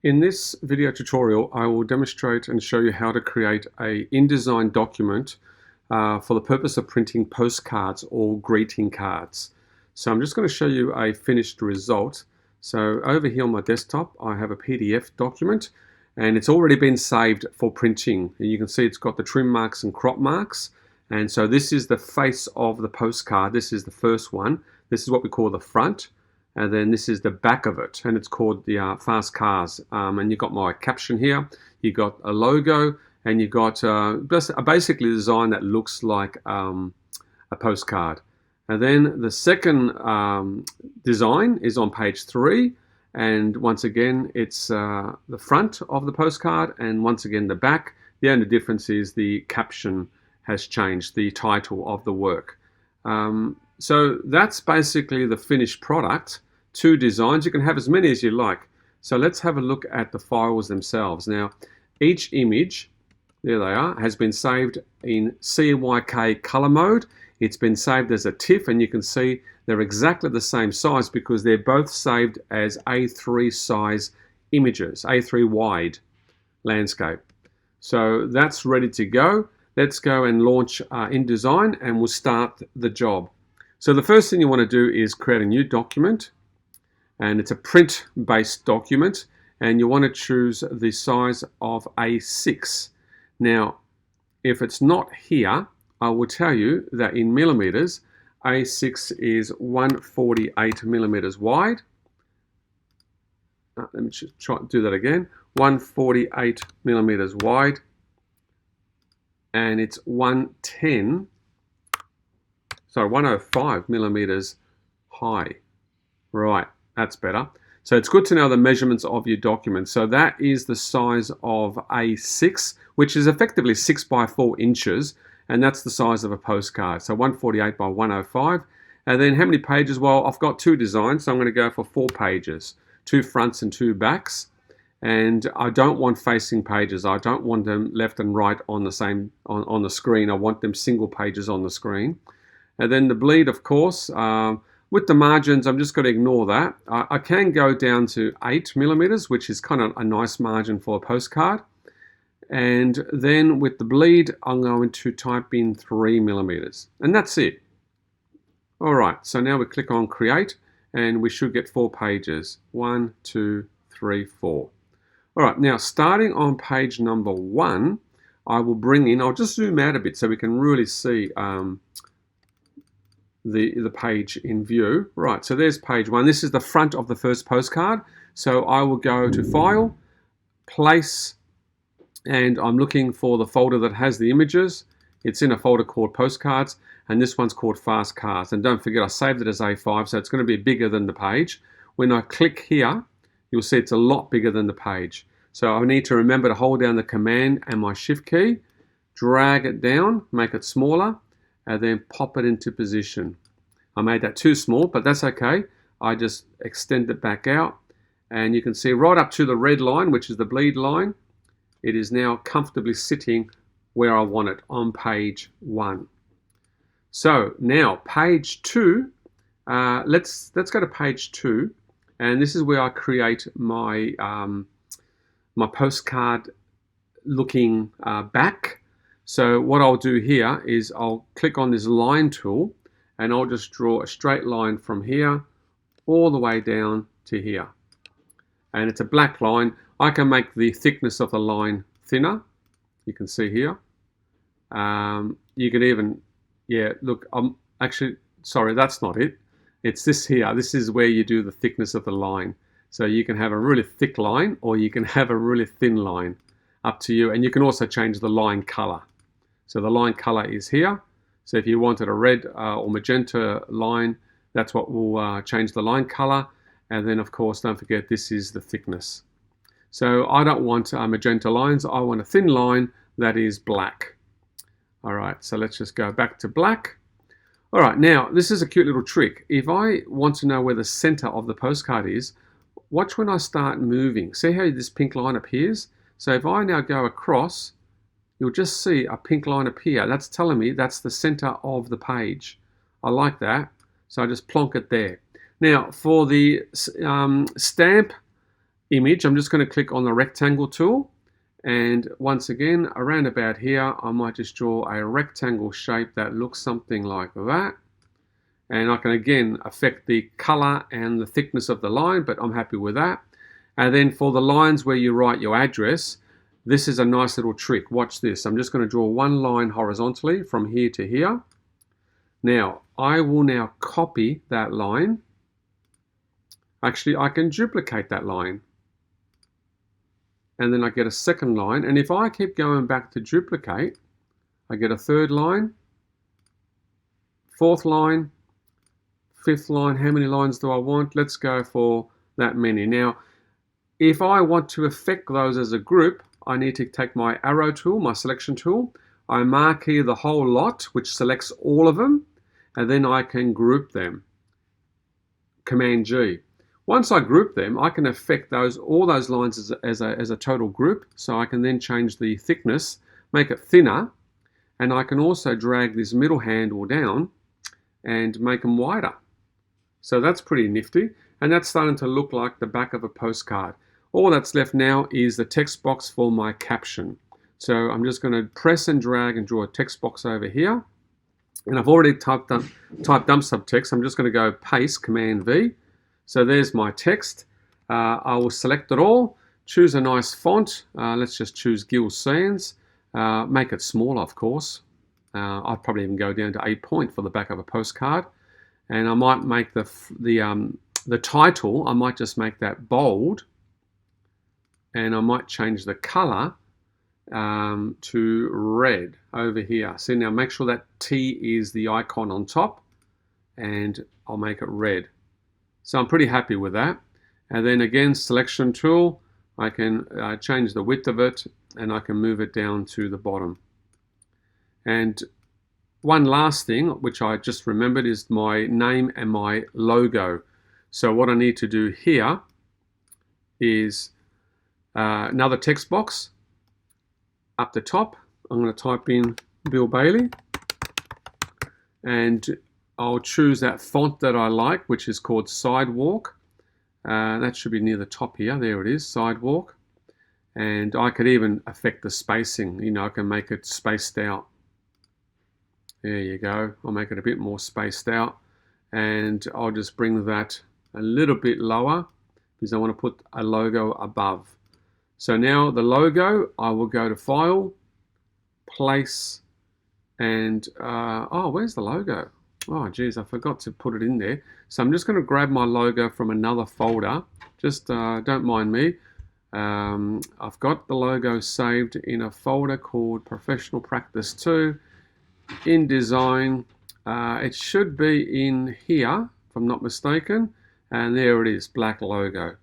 In this video tutorial, I will demonstrate and show you how to create a InDesign document for the purpose of printing postcards or greeting cards. So I'm just going to show you a finished result. So over here on my desktop, I have a PDF document and it's already been saved for printing. And you can see it's got the trim marks and crop marks. And so this is the face of the postcard. This is the first one. This is what we call the front. And then this is the back of it, and it's called the Fast Cars. And you've got my caption here, you've got a logo, and you've got basically a design that looks like a postcard. And then the second design is on page 3, and once again it's the front of the postcard, and once again the back. The only difference is the caption has changed, the title of the work. So that's basically the finished product. 2 designs. You can have as many as you like. So let's have a look at the files themselves. Now, each image, there they are, has been saved in CMYK color mode. It's been saved as a TIFF, and you can see they're exactly the same size because they're both saved as A3 size images, A3 wide landscape. So that's ready to go. Let's go and launch InDesign, and we'll start the job. So the first thing you want to do is create a new document, and it's a print-based document, and you want to choose the size of A6. Now, if it's not here, I will tell you that in millimeters, A6 is 148 millimeters wide. Let me just try to do that again. 148 millimeters wide, and it's 105 millimeters high. Right, that's better. So it's good to know the measurements of your document. So that is the size of A6, which is effectively 6 by 4 inches, and that's the size of a postcard. So 148 by 105. And then how many pages? Well, I've got 2 designs, so I'm going to go for 4 pages, 2 fronts and 2 backs. And I don't want facing pages. I don't want them left and right on the same on the screen. I want them single pages on the screen. And then the bleed, of course, with the margins, I'm just going to ignore that. I can go down to 8 millimeters, which is kind of a nice margin for a postcard. And then with the bleed, I'm going to type in 3 millimeters. And that's it. All right, so now we click on Create, and we should get 4 pages. 1, 2, 3, 4. All right, now starting on page number 1, I will bring in, I'll just zoom out a bit so we can really see the page in view. Right, so there's page 1. This is the front of the first postcard. So I will go to File, Place, and I'm looking for the folder that has the images. It's in a folder called Postcards, and this one's called Fast Cars. And don't forget, I saved it as A5, so it's going to be bigger than the page. When I click here, you'll see it's a lot bigger than the page. So I need to remember to hold down the Command and my Shift key, drag it down, make it smaller, and then pop it into position. I made that too small, but that's okay. I just extend it back out, and you can see right up to the red line, which is the bleed line. It is now comfortably sitting where I want it on page 1. So now page 2, let's go to page 2, and this is where I create my my postcard looking back. So what I'll do here is I'll click on this line tool, and I'll just draw a straight line from here all the way down to here. And it's a black line. I can make the thickness of the line thinner. You can see here. You can even, yeah, look, I'm actually, sorry, that's not it. It's this here. This is where you do the thickness of the line. So you can have a really thick line, or you can have a really thin line, up to you. And you can also change the line color. So the line color is here. So if you wanted a red or magenta line, that's what will change the line color. And then of course, don't forget, this is the thickness. So I don't want magenta lines. I want a thin line that is black. All right, so let's just go back to black. All right, now this is a cute little trick. If I want to know where the center of the postcard is, watch when I start moving. See how this pink line appears? So if I now go across, you'll just see a pink line appear. That's telling me that's the center of the page. I like that. So I just plonk it there. Now for the stamp image, I'm just going to click on the rectangle tool, and once again around about here I might just draw a rectangle shape that looks something like that, and I can again affect the color and the thickness of the line, but I'm happy with that. And then for the lines where you write your address, this is a nice little trick. Watch this. I'm just going to draw one line horizontally from here to here. Now I will now copy that line. Actually, I can duplicate that line, and then I get a second line, and if I keep going back to duplicate, I get a third line, fourth line, fifth line. How many lines do I want? Let's go for that many. Now if I want to affect those as a group, I need to take my arrow tool, my selection tool. I mark here the whole lot, which selects all of them, and then I can group them. Command G. Once I group them, I can affect all those lines as a total group. So I can then change the thickness, make it thinner, and I can also drag this middle handle down and make them wider. So that's pretty nifty, and that's starting to look like the back of a postcard. All that's left now is the text box for my caption. So I'm just going to press and drag and draw a text box over here. And I've already typed dump subtext. I'm just going to go paste, Command V. So there's my text. I will select it all, choose a nice font. Let's just choose Gill Sans. Make it small, of course. I'd probably even go down to 8 point for the back of a postcard. And I might make the title, I might just make that bold. And I might change the color to red over here. So now make sure that T is the icon on top, and I'll make it red. So I'm pretty happy with that. And then again, selection tool, I can change the width of it, and I can move it down to the bottom. And one last thing, which I just remembered, is my name and my logo. So what I need to do here is another text box up the top. I'm going to type in Bill Bailey, and I'll choose that font that I like, which is called Sidewalk. That should be near the top here. There it is, Sidewalk. And I could even affect the spacing. You know, I can make it spaced out. There you go. I'll make it a bit more spaced out, and I'll just bring that a little bit lower because I want to put a logo above. So now the logo, I will go to File, Place, and oh, where's the logo? Oh, geez, I forgot to put it in there. So I'm just going to grab my logo from another folder. Just don't mind me. I've got the logo saved in a folder called Professional Practice 2, InDesign. It should be in here, if I'm not mistaken. And there it is, black logo.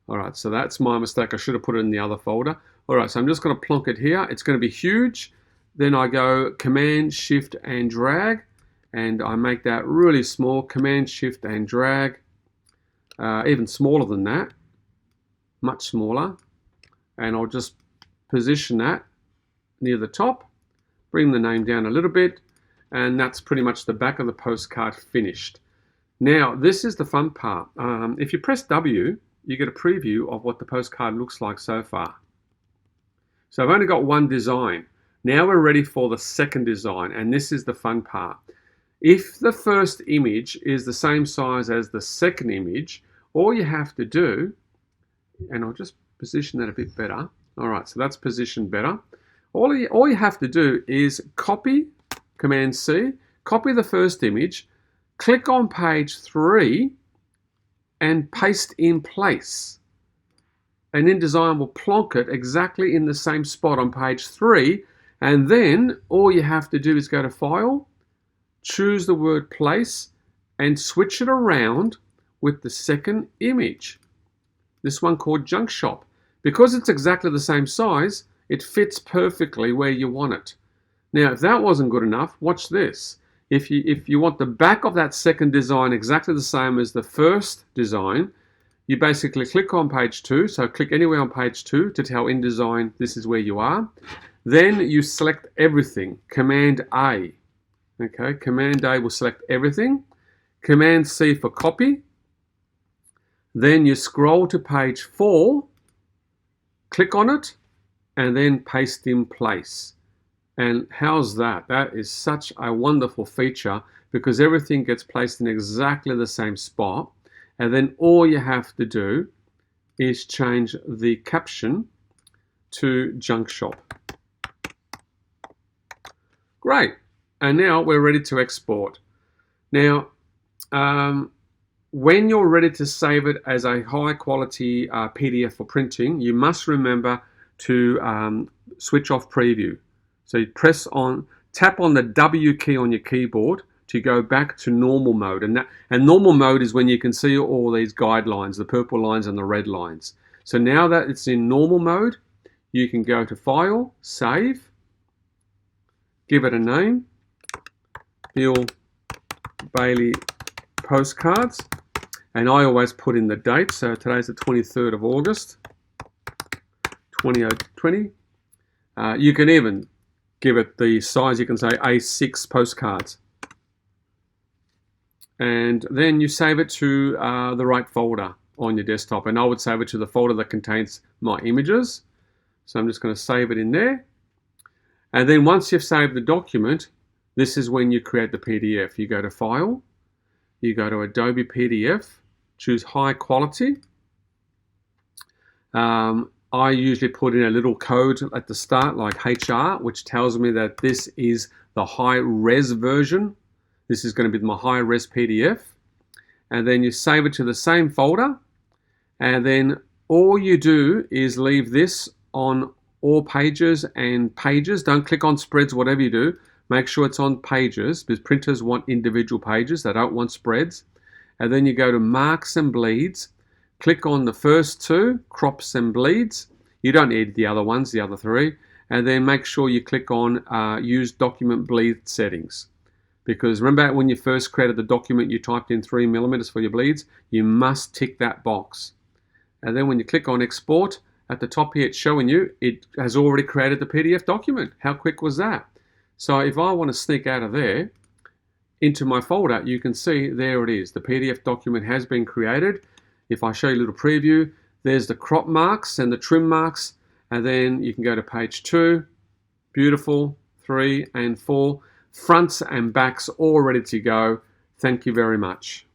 All right, so that's my mistake. I should have put it in the other folder. All right, so I'm just going to plonk it here. It's going to be huge. Then I go Command, Shift, and drag, and I make that really small. Command, Shift, and drag. Even smaller than that, much smaller. And I'll just position that near the top, bring the name down a little bit, and that's pretty much the back of the postcard finished. Now, this is the fun part. If you press W, you get a preview of what the postcard looks like so far. So I've only got one design. Now we're ready for the second design, and this is the fun part. If the first image is the same size as the second image, all you have to do, and I'll just position that a bit better. All right, so that's positioned better. All you have to do is copy, Command C, copy the first image, click on page 3, and paste in place. And InDesign will plonk it exactly in the same spot on page 3, and then all you have to do is go to File, choose the word Place, and switch it around with the second image. This one called Junk Shop. Because it's exactly the same size, it fits perfectly where you want it. Now, if that wasn't good enough, watch this. If you want the back of that second design exactly the same as the first design, you basically click on page 2. So click anywhere on page 2 to tell InDesign this is where you are. Then you select everything, Command A. Okay, Command A will select everything. Command C for copy. Then you scroll to page 4, click on it, and then paste in place. And how's that? That is such a wonderful feature because everything gets placed in exactly the same spot. And then all you have to do is change the caption to junk shop. Great. And now we're ready to export. Now, when you're ready to save it as a high quality PDF for printing, you must remember to switch off preview. So you tap on the W key on your keyboard to go back to normal mode. And normal mode is when you can see all these guidelines, the purple lines and the red lines. So now that it's in normal mode, you can go to File, Save, give it a name, Bill Bailey Postcards, and I always put in the date. So today's the 23rd of August, 2020. You can even give it the size, you can say A6 postcards. And then you save it to the right folder on your desktop. And I would save it to the folder that contains my images. So I'm just going to save it in there. And then once you've saved the document, this is when you create the PDF. You go to File, you go to Adobe PDF, choose High Quality. I usually put in a little code at the start like HR, which tells me that this is the high res version. This is going to be my high res PDF. And then you save it to the same folder. And then all you do is leave this on all pages and pages. Don't click on spreads, whatever you do. Make sure it's on pages because printers want individual pages. They don't want spreads. And then you go to marks and bleeds. Click on the first two, crops and bleeds. You don't need the other ones, the other three. And then make sure you click on use document bleed settings. Because remember when you first created the document, you typed in 3mm for your bleeds. You must tick that box. And then when you click on export, at the top here it's showing you it has already created the PDF document. How quick was that? So if I want to sneak out of there into my folder, you can see there it is. The PDF document has been created. If I show you a little preview, there's the crop marks and the trim marks, and then you can go to page 2, beautiful, 3 and 4, fronts and backs all ready to go. Thank you very much.